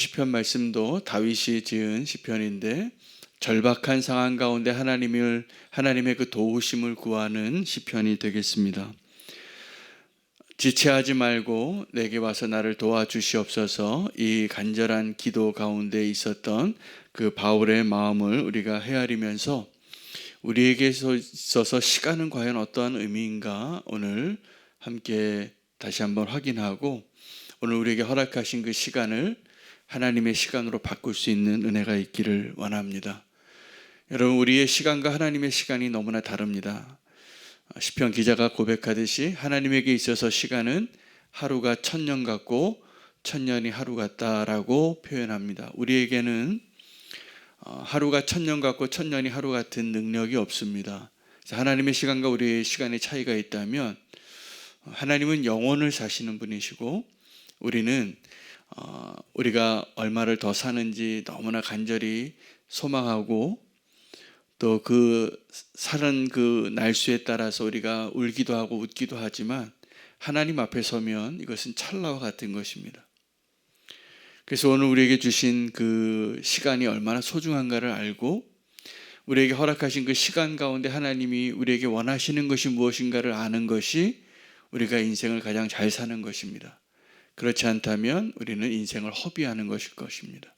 시편 말씀도 다윗이 지은 시편인데 절박한 상황 가운데 하나님의 그 도우심을 구하는 시편이 되겠습니다. 지체하지 말고 내게 와서 나를 도와주시옵소서. 이 간절한 기도 가운데 있었던 그 바울의 마음을 우리가 헤아리면서 우리에게 있어서 시간은 과연 어떠한 의미인가 오늘 함께 다시 한번 확인하고 오늘 우리에게 허락하신 그 시간을 하나님의 시간으로 바꿀 수 있는 은혜가 있기를 원합니다. 여러분, 우리의 시간과 하나님의 시간이 너무나 다릅니다. 시편 기자가 고백하듯이 하나님에게 있어서 시간은 하루가 천년 같고 천년이 하루 같다라고 표현합니다. 우리에게는 하루가 천년 같고 천년이 하루 같은 능력이 없습니다. 하나님의 시간과 우리의 시간의 차이가 있다면 하나님은 영원을 사시는 분이시고 우리는 우리가 얼마를 더 사는지 너무나 간절히 소망하고 또 그 사는 그 날수에 따라서 우리가 울기도 하고 웃기도 하지만 하나님 앞에 서면 이것은 찰나와 같은 것입니다. 그래서 오늘 우리에게 주신 그 시간이 얼마나 소중한가를 알고 우리에게 허락하신 그 시간 가운데 하나님이 우리에게 원하시는 것이 무엇인가를 아는 것이 우리가 인생을 가장 잘 사는 것입니다. 그렇지 않다면 우리는 인생을 허비하는 것일 것입니다.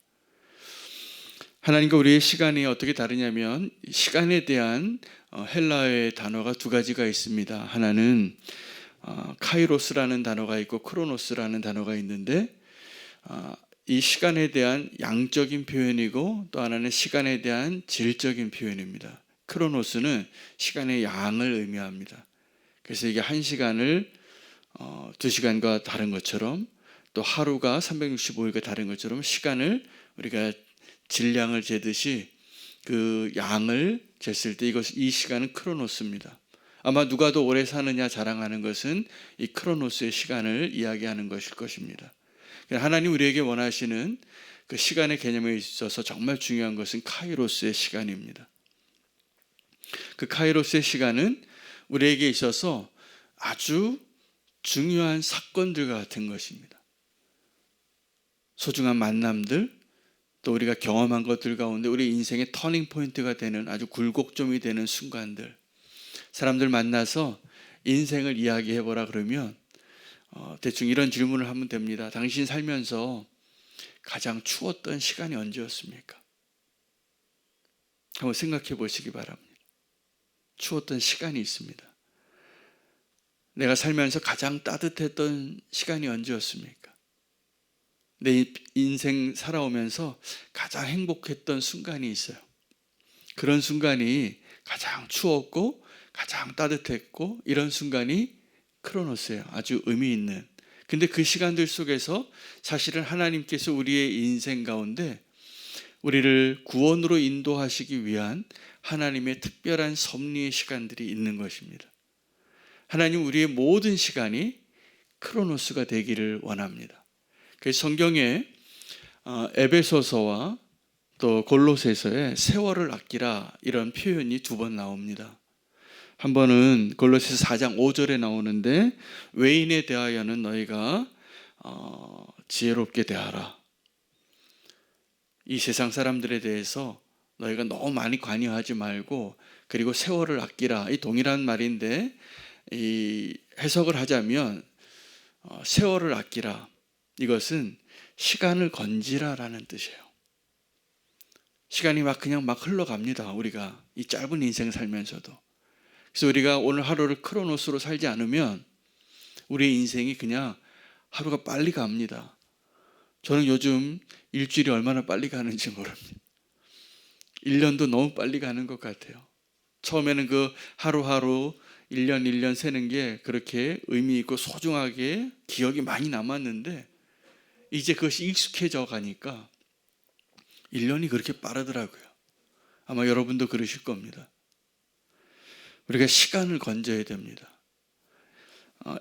하나님과 우리의 시간이 어떻게 다르냐면 시간에 대한 헬라어의 단어가 두 가지가 있습니다. 하나는 카이로스라는 단어가 있고 크로노스라는 단어가 있는데 이 시간에 대한 양적인 표현이고 또 하나는 시간에 대한 질적인 표현입니다. 크로노스는 시간의 양을 의미합니다. 그래서 이게 1시간을 2시간과 다른 것처럼 또 하루가 365일과 다른 것처럼 시간을 우리가 질량을 재듯이 그 양을 쟀을 때 이 시간은 크로노스입니다. 아마 누가 더 오래 사느냐 자랑하는 것은 이 크로노스의 시간을 이야기하는 것일 것입니다. 하나님 우리에게 원하시는 그 시간의 개념에 있어서 정말 중요한 것은 카이로스의 시간입니다. 그 카이로스의 시간은 우리에게 있어서 아주 중요한 사건들과 같은 것입니다. 소중한 만남들, 또 우리가 경험한 것들 가운데 우리 인생의 터닝 포인트가 되는 아주 굴곡점이 되는 순간들, 사람들 만나서 인생을 이야기해보라 그러면 대충 이런 질문을 하면 됩니다. 당신 살면서 가장 추웠던 시간이 언제였습니까? 한번 생각해 보시기 바랍니다. 추웠던 시간이 있습니다. 내가 살면서 가장 따뜻했던 시간이 언제였습니까? 내 인생 살아오면서 가장 행복했던 순간이 있어요. 그런 순간이 가장 추웠고 가장 따뜻했고 이런 순간이 크로노스예요. 아주 의미 있는. 근데 그 시간들 속에서 사실은 하나님께서 우리의 인생 가운데 우리를 구원으로 인도하시기 위한 하나님의 특별한 섭리의 시간들이 있는 것입니다. 하나님 우리의 모든 시간이 크로노스가 되기를 원합니다. 그래서 성경에 에베소서와 또 골로새서에 세월을 아끼라 이런 표현이 두 번 나옵니다. 한 번은 골로새서 4장 5절에 나오는데 외인에 대하여는 너희가 지혜롭게 대하라. 이 세상 사람들에 대해서 너희가 너무 많이 관여하지 말고 그리고 세월을 아끼라. 이 동일한 말인데 이 해석을 하자면 세월을 아끼라. 이것은 시간을 건지라라는 뜻이에요. 시간이 그냥 흘러갑니다. 우리가 이 짧은 인생 살면서도. 그래서 우리가 오늘 하루를 크로노스로 살지 않으면 우리의 인생이 그냥 하루가 빨리 갑니다. 저는 요즘 일주일이 얼마나 빨리 가는지 모릅니다. 1년도 너무 빨리 가는 것 같아요. 처음에는 그 하루하루 1년 1년 세는 게 그렇게 의미 있고 소중하게 기억이 많이 남았는데 이제 그것이 익숙해져 가니까 1년이 그렇게 빠르더라고요. 아마 여러분도 그러실 겁니다. 우리가 시간을 건져야 됩니다.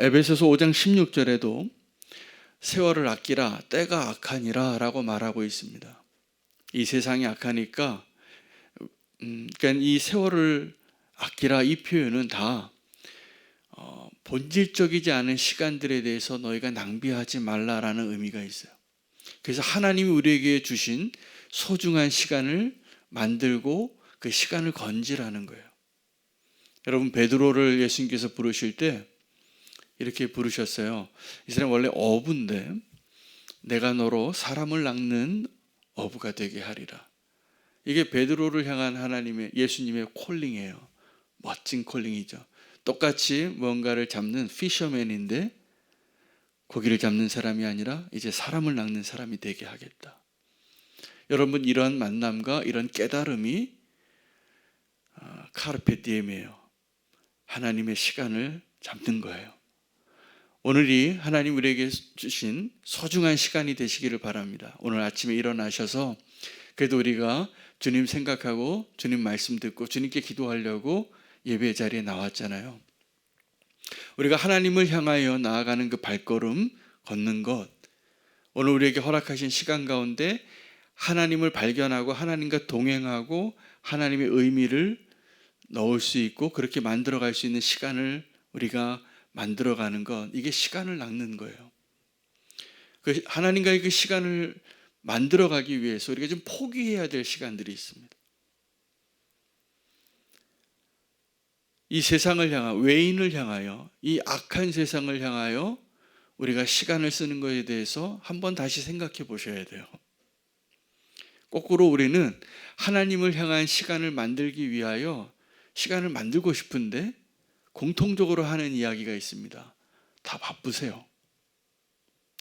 에베소서 5장 16절에도 세월을 아끼라 때가 악하니라 라고 말하고 있습니다. 이 세상이 악하니까 그러니까 이 세월을 아끼라 이 표현은 다 본질적이지 않은 시간들에 대해서 너희가 낭비하지 말라라는 의미가 있어요. 그래서 하나님이 우리에게 주신 소중한 시간을 만들고 그 시간을 건지라는 거예요. 여러분, 베드로를 예수님께서 부르실 때 이렇게 부르셨어요. 이 사람 원래 어부인데 내가 너로 사람을 낚는 어부가 되게 하리라. 이게 베드로를 향한 하나님의, 예수님의 콜링이에요. 멋진 콜링이죠. 똑같이 뭔가를 잡는 피셔맨인데 고기를 잡는 사람이 아니라 이제 사람을 낚는 사람이 되게 하겠다. 여러분, 이런 만남과 이런 깨달음이 카르페 디엠이에요. 하나님의 시간을 잡는 거예요. 오늘이 하나님 우리에게 주신 소중한 시간이 되시기를 바랍니다. 오늘 아침에 일어나셔서 그래도 우리가 주님 생각하고 주님 말씀 듣고 주님께 기도하려고 예배 자리에 나왔잖아요. 우리가 하나님을 향하여 나아가는 그 발걸음 걷는 것, 오늘 우리에게 허락하신 시간 가운데 하나님을 발견하고 하나님과 동행하고 하나님의 의미를 넣을 수 있고 그렇게 만들어갈 수 있는 시간을 우리가 만들어가는 것, 이게 시간을 낚는 거예요. 그 하나님과의 그 시간을 만들어가기 위해서 우리가 좀 포기해야 될 시간들이 있습니다. 이 세상을 향하여, 외인을 향하여, 이 악한 세상을 향하여 우리가 시간을 쓰는 것에 대해서 한번 다시 생각해 보셔야 돼요. 거꾸로 우리는 하나님을 향한 시간을 만들기 위하여 시간을 만들고 싶은데 공통적으로 하는 이야기가 있습니다. 다 바쁘세요.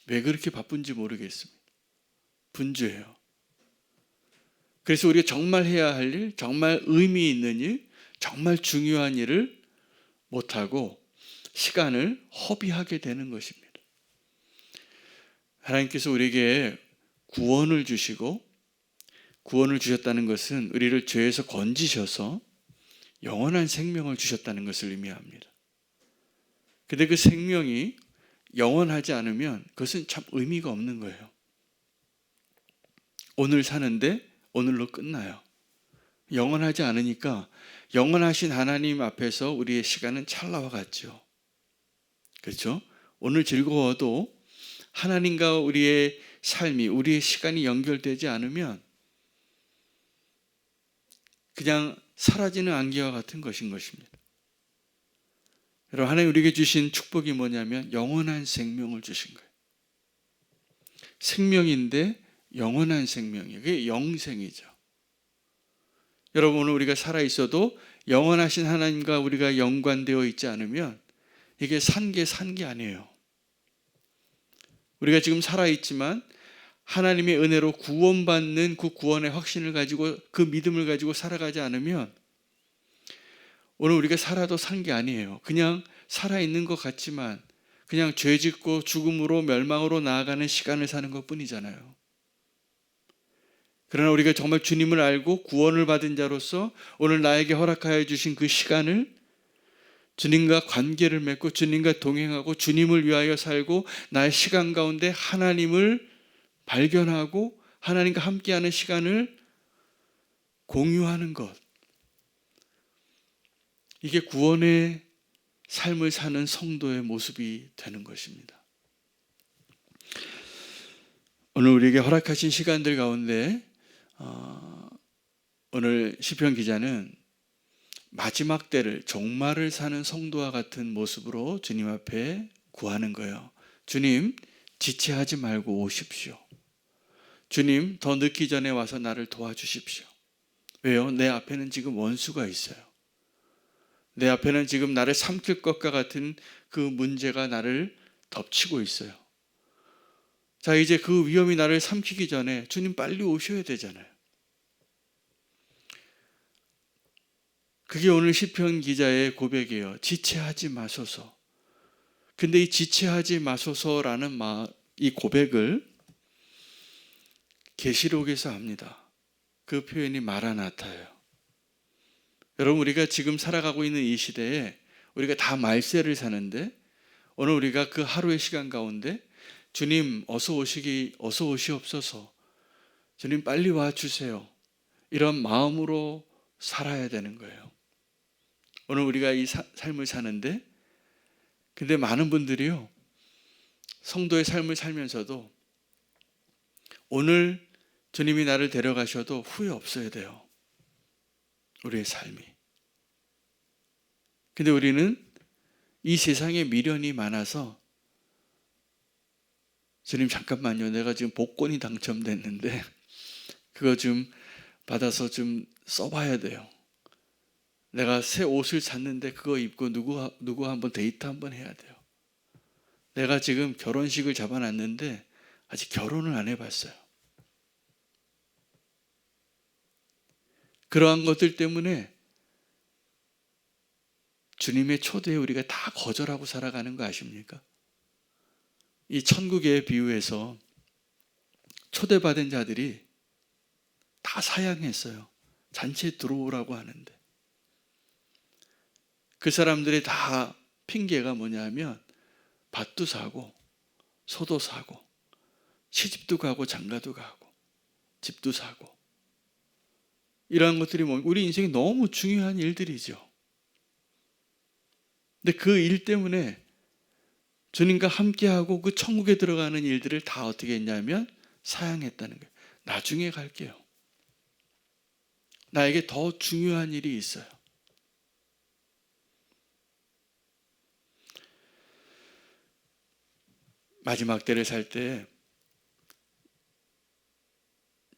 왜 그렇게 바쁜지 모르겠습니다. 분주해요. 그래서 우리가 정말 해야 할 일, 정말 의미 있는 일, 정말 중요한 일을 못하고 시간을 허비하게 되는 것입니다. 하나님께서 우리에게 구원을 주시고 구원을 주셨다는 것은 우리를 죄에서 건지셔서 영원한 생명을 주셨다는 것을 의미합니다. 근데 그 생명이 영원하지 않으면 그것은 참 의미가 없는 거예요. 오늘 사는데 오늘로 끝나요. 영원하지 않으니까 영원하신 하나님 앞에서 우리의 시간은 찰나와 같죠. 그렇죠? 오늘 즐거워도 하나님과 우리의 삶이, 우리의 시간이 연결되지 않으면 그냥 사라지는 안개와 같은 것인 것입니다. 여러분, 하나님 우리에게 주신 축복이 뭐냐면 영원한 생명을 주신 거예요. 생명인데 영원한 생명이에요. 그게 영생이죠. 여러분, 오늘 우리가 살아있어도 영원하신 하나님과 우리가 연관되어 있지 않으면 이게 산 게 아니에요. 우리가 지금 살아있지만 하나님의 은혜로 구원받는 그 구원의 확신을 가지고 그 믿음을 가지고 살아가지 않으면 오늘 우리가 살아도 산 게 아니에요. 그냥 살아있는 것 같지만 그냥 죄 짓고 죽음으로 멸망으로 나아가는 시간을 사는 것 뿐이잖아요. 그러나 우리가 정말 주님을 알고 구원을 받은 자로서 오늘 나에게 허락하여 주신 그 시간을 주님과 관계를 맺고 주님과 동행하고 주님을 위하여 살고 나의 시간 가운데 하나님을 발견하고 하나님과 함께하는 시간을 공유하는 것, 이게 구원의 삶을 사는 성도의 모습이 되는 것입니다. 오늘 우리에게 허락하신 시간들 가운데 오늘 시편 기자는 마지막 때를, 종말을 사는 성도와 같은 모습으로 주님 앞에 구하는 거예요. 주님, 지체하지 말고 오십시오. 주님, 더 늦기 전에 와서 나를 도와주십시오. 왜요? 내 앞에는 지금 원수가 있어요. 내 앞에는 지금 나를 삼킬 것과 같은 그 문제가 나를 덮치고 있어요. 자, 이제 그 위험이 나를 삼키기 전에 주님 빨리 오셔야 되잖아요. 그게 오늘 시편 기자의 고백이에요. 지체하지 마소서. 근데 이 지체하지 마소서라는 이 고백을 계시록에서 합니다. 그 표현이 마라나타예요. 여러분, 우리가 지금 살아가고 있는 이 시대에 우리가 다 말세를 사는데 오늘 우리가 그 하루의 시간 가운데 주님 어서 오시옵소서, 주님 빨리 와주세요, 이런 마음으로 살아야 되는 거예요. 오늘 우리가 이 삶을 사는데 근데 많은 분들이요, 성도의 삶을 살면서도 오늘 주님이 나를 데려가셔도 후회 없어야 돼요. 우리의 삶이. 근데 우리는 이 세상에 미련이 많아서 주님 잠깐만요. 내가 지금 복권이 당첨됐는데 그거 좀 받아서 좀 써봐야 돼요. 내가 새 옷을 샀는데 그거 입고 누구 한번 데이트 한번 해야 돼요. 내가 지금 결혼식을 잡아놨는데 아직 결혼을 안 해봤어요. 그러한 것들 때문에 주님의 초대에 우리가 다 거절하고 살아가는 거 아십니까? 이 천국의 비유에서 초대받은 자들이 다 사양했어요. 잔치에 들어오라고 하는데 그 사람들이 다 핑계가 뭐냐면 밭도 사고 소도 사고 시집도 가고 장가도 가고 집도 사고 이러한 것들이 우리 인생에 너무 중요한 일들이죠. 근데 그 일 때문에 주님과 함께하고 그 천국에 들어가는 일들을 다 어떻게 했냐면 사양했다는 거예요. 나중에 갈게요. 나에게 더 중요한 일이 있어요. 마지막 때를 살 때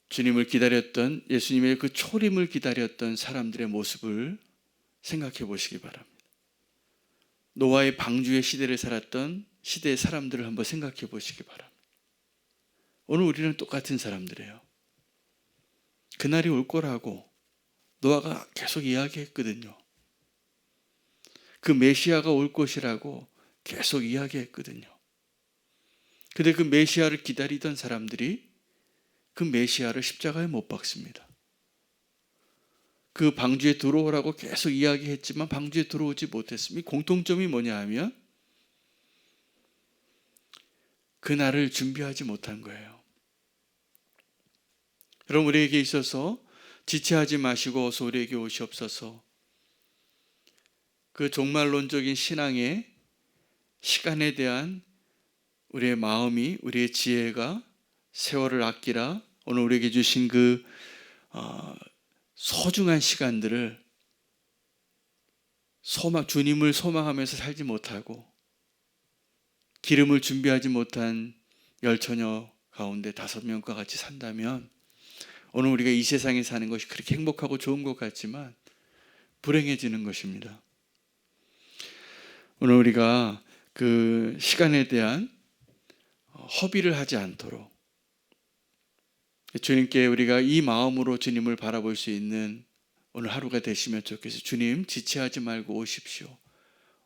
주님을 기다렸던, 예수님의 그 초림을 기다렸던 사람들의 모습을 생각해 보시기 바랍니다. 노아의 방주의 시대를 살았던 시대의 사람들을 한번 생각해 보시기 바랍니다. 오늘 우리는 똑같은 사람들이에요. 그날이 올 거라고 노아가 계속 이야기했거든요. 그 메시아가 올 것이라고 계속 이야기했거든요. 근데 그 메시아를 기다리던 사람들이 그 메시아를 십자가에 못 박습니다. 그 방주에 들어오라고 계속 이야기했지만 방주에 들어오지 못했습니다. 공통점이 뭐냐 하면 그날을 준비하지 못한 거예요. 여러분, 우리에게 있어서 지체하지 마시고 어서 우리에게 오시옵소서. 그 종말론적인 신앙의 시간에 대한 우리의 마음이, 우리의 지혜가 세월을 아끼라 오늘 우리에게 주신 그 소중한 시간들을 주님을 소망하면서 살지 못하고 기름을 준비하지 못한 열처녀 가운데 5명과 같이 산다면 오늘 우리가 이 세상에 사는 것이 그렇게 행복하고 좋은 것 같지만 불행해지는 것입니다. 오늘 우리가 그 시간에 대한 허비를 하지 않도록 주님께 우리가 이 마음으로 주님을 바라볼 수 있는 오늘 하루가 되시면 좋겠어요. 주님, 지체하지 말고 오십시오.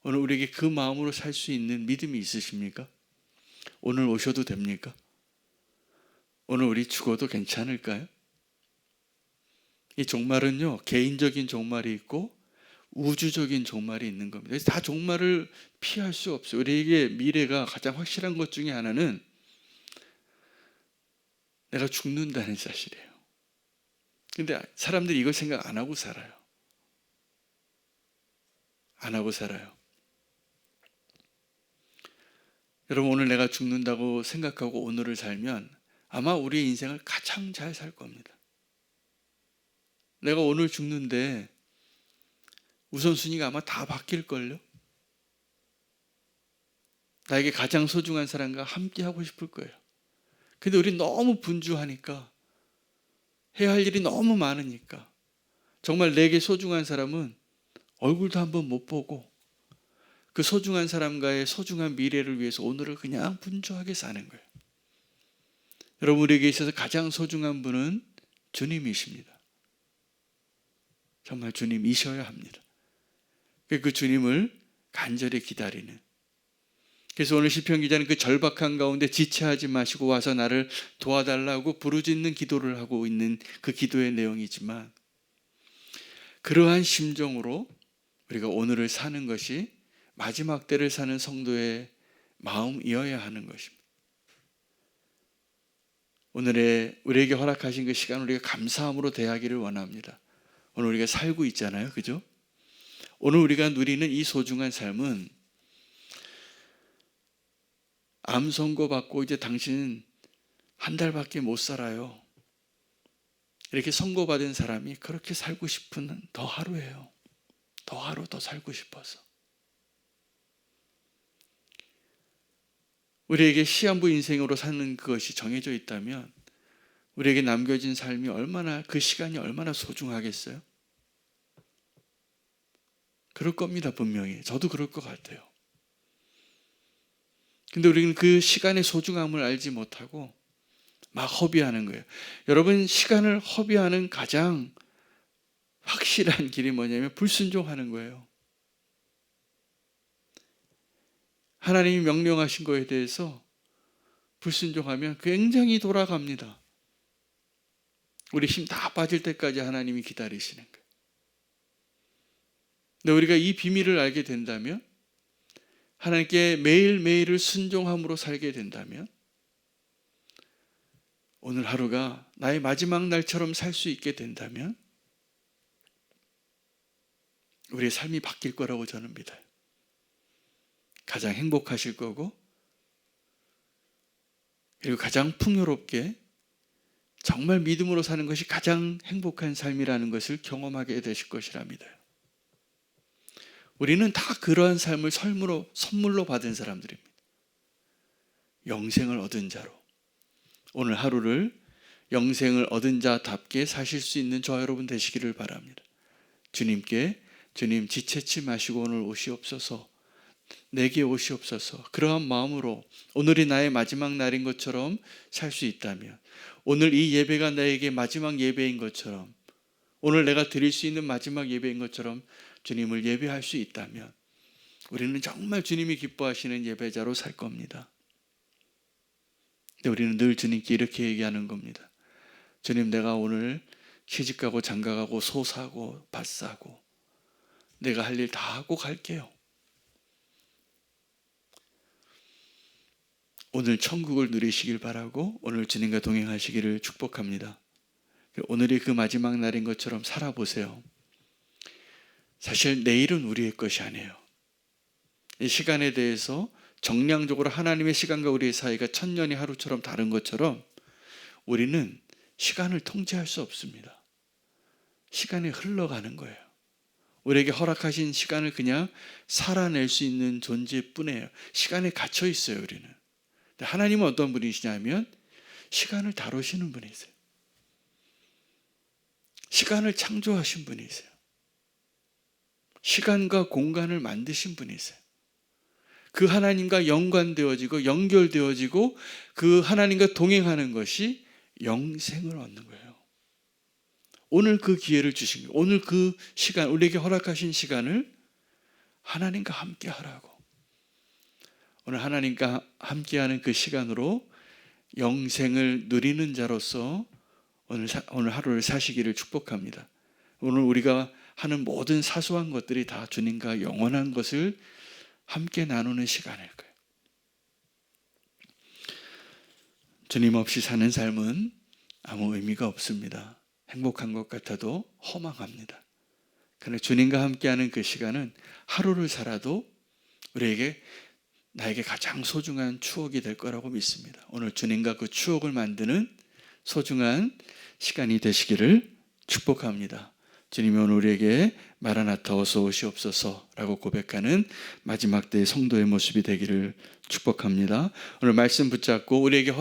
오늘 우리에게 그 마음으로 살 수 있는 믿음이 있으십니까? 오늘 오셔도 됩니까? 오늘 우리 죽어도 괜찮을까요? 이 종말은요, 개인적인 종말이 있고 우주적인 종말이 있는 겁니다. 그래서 다 종말을 피할 수 없어요. 우리에게 미래가 가장 확실한 것 중에 하나는 내가 죽는다는 사실이에요. 근데 사람들이 이걸 생각 안 하고 살아요. 안 하고 살아요. 여러분, 오늘 내가 죽는다고 생각하고 오늘을 살면 아마 우리의 인생을 가장 잘 살 겁니다. 내가 오늘 죽는데 우선순위가 아마 다 바뀔걸요? 나에게 가장 소중한 사람과 함께 하고 싶을 거예요. 근데 우리 너무 분주하니까 해야 할 일이 너무 많으니까 정말 내게 소중한 사람은 얼굴도 한번 못 보고 그 소중한 사람과의 소중한 미래를 위해서 오늘을 그냥 분주하게 사는 거예요. 여러분, 우리에게 있어서 가장 소중한 분은 주님이십니다. 정말 주님이셔야 합니다. 그 주님을 간절히 기다리는. 그래서 오늘 시편 기자는 그 절박한 가운데 지체하지 마시고 와서 나를 도와달라고 부르짖는 기도를 하고 있는 그 기도의 내용이지만 그러한 심정으로 우리가 오늘을 사는 것이 마지막 때를 사는 성도의 마음이어야 하는 것입니다. 오늘의 우리에게 허락하신 그 시간 우리가 감사함으로 대하기를 원합니다. 오늘 우리가 살고 있잖아요. 그죠? 오늘 우리가 누리는 이 소중한 삶은 암 선고 받고 이제 당신 한 달밖에 못 살아요. 이렇게 선고받은 사람이 그렇게 살고 싶은 더 하루예요. 더 하루 더 살고 싶어서. 우리에게 시한부 인생으로 사는 그것이 정해져 있다면 우리에게 남겨진 삶이 얼마나, 그 시간이 얼마나 소중하겠어요? 그럴 겁니다, 분명히. 저도 그럴 것 같아요. 근데 우리는 그 시간의 소중함을 알지 못하고 막 허비하는 거예요. 여러분, 시간을 허비하는 가장 확실한 길이 뭐냐면 불순종하는 거예요. 하나님이 명령하신 거에 대해서 불순종하면 굉장히 돌아갑니다. 우리 힘 다 빠질 때까지 하나님이 기다리시는 거예요. 근데 우리가 이 비밀을 알게 된다면, 하나님께 매일매일을 순종함으로 살게 된다면 오늘 하루가 나의 마지막 날처럼 살 수 있게 된다면 우리의 삶이 바뀔 거라고 저는 믿어요. 가장 행복하실 거고, 그리고 가장 풍요롭게 정말 믿음으로 사는 것이 가장 행복한 삶이라는 것을 경험하게 되실 것이라 믿어요. 우리는 다 그러한 삶을 선물로 받은 사람들입니다. 영생을 얻은 자로. 오늘 하루를 영생을 얻은 자답게 사실 수 있는 저와 여러분 되시기를 바랍니다. 주님께, 주님 지체치 마시고 오늘 오시옵소서, 내게 오시옵소서, 그러한 마음으로 오늘이 나의 마지막 날인 것처럼 살 수 있다면, 오늘 이 예배가 나에게 마지막 예배인 것처럼, 오늘 내가 드릴 수 있는 마지막 예배인 것처럼 주님을 예배할 수 있다면 우리는 정말 주님이 기뻐하시는 예배자로 살 겁니다. 근데 우리는 늘 주님께 이렇게 얘기하는 겁니다. 주님, 내가 오늘 시집가고 장가가고 소 사고 밭 사고 내가 할 일 다 하고 갈게요. 오늘 천국을 누리시길 바라고 오늘 주님과 동행하시기를 축복합니다. 오늘이 그 마지막 날인 것처럼 살아보세요. 사실 내일은 우리의 것이 아니에요. 이 시간에 대해서 정량적으로 하나님의 시간과 우리의 사이가 천년이 하루처럼 다른 것처럼 우리는 시간을 통제할 수 없습니다. 시간이 흘러가는 거예요. 우리에게 허락하신 시간을 그냥 살아낼 수 있는 존재뿐이에요. 시간에 갇혀 있어요, 우리는. 하나님은 어떤 분이시냐면 시간을 다루시는 분이세요. 시간을 창조하신 분이세요. 시간과 공간을 만드신 분이세요. 그 하나님과 연관되어지고 연결되어지고 그 하나님과 동행하는 것이 영생을 얻는 거예요. 오늘 그 기회를 주신 거예요. 오늘 그 시간, 우리에게 허락하신 시간을 하나님과 함께 하라고. 오늘 하나님과 함께하는 그 시간으로 영생을 누리는 자로서 오늘 하루를 사시기를 축복합니다. 오늘 우리가 하는 모든 사소한 것들이 다 주님과 영원한 것을 함께 나누는 시간일 거예요. 주님 없이 사는 삶은 아무 의미가 없습니다. 행복한 것 같아도 허망합니다. 그러나 주님과 함께하는 그 시간은 하루를 살아도 나에게 가장 소중한 추억이 될 거라고 믿습니다. 오늘 주님과 그 추억을 만드는 소중한 시간이 되시기를 축복합니다. 주님이 오늘 우리에게 마라나타 어서 오시옵소서라고 고백하는 마지막 때의 성도의 모습이 되기를 축복합니다. 오늘 말씀 붙잡고 우리에게